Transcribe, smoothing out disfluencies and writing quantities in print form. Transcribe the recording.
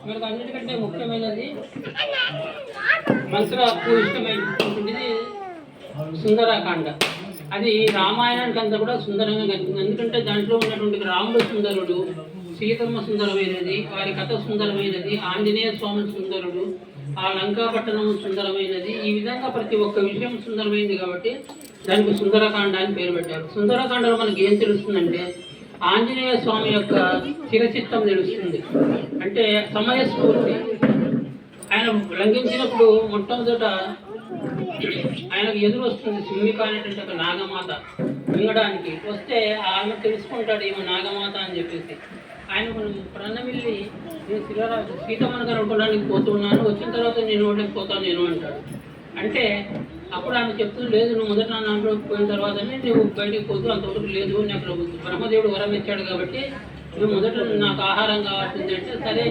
మనకు అన్నిటికంటే ముఖ్యమైనది మనసులో ఇష్టమైనటువంటిది సుందరకాండ. అది రామాయణానికి అంతా కూడా సుందరంగా కనిపిస్తుంది. ఎందుకంటే దాంట్లో ఉన్నటువంటి రాముడు సుందరుడు, సీతమ్మ సుందరమైనది, వారి కథ సుందరమైనది, ఆంజనేయ స్వామి సుందరుడు, ఆ లంకాపట్టణం సుందరమైనది. ఈ విధంగా ప్రతి ఒక్క విషయం సుందరమైంది కాబట్టి దానికి సుందరకాండ అని పేరు పెట్టారు. సుందరకాండలో మనకి ఏం తెలుస్తుందంటే ఆంజనేయ స్వామి యొక్క చిరచిత్తం తెలుస్తుంది. అంటే సమయస్ఫూర్తి. ఆయన లంఘించినప్పుడు మొట్టమొదట ఆయనకు ఎదురు వస్తుంది సింహిక అనేటువంటి ఒక నాగమాత మింగడానికి వస్తే ఆమె తెలుసుకుంటాడు ఈమె నాగమాత అని చెప్పేసి. ఆయన ప్రణమిల్లి నేను సీతమ్మను కనుక్కోవడానికి పోతున్నాను, వచ్చిన తర్వాత నేను ఓడలేక పోతాను నేను అంటాడు. అంటే అప్పుడు ఆమె చెప్తుంది, లేదు నువ్వు మొదట నా నాట్లో పోయిన తర్వాతనే నువ్వు బయటికి పోతూ అంతవరకు లేదు, నాకు బ్రహ్మదేవుడు వరం ఇచ్చాడు కాబట్టి నువ్వు మొదట నాకు ఆహారం కావాల్సింది అంటే సరే